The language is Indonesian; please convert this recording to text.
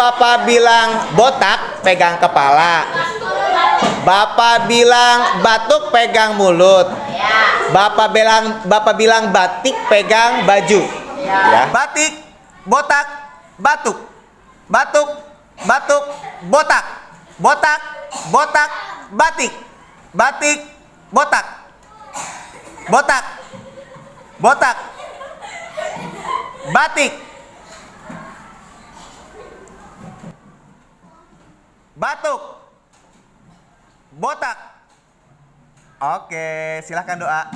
Bapak bilang botak, pegang kepala. Bapak bilang batuk, pegang mulut. Bapak bilang batik, pegang baju. Ya. Batik, botak, batuk. Batuk, batuk, botak. Botak, botak, batik. Batik, botak. Botak. Botak. Batik. Batuk. Botak. Oke, silahkan doa.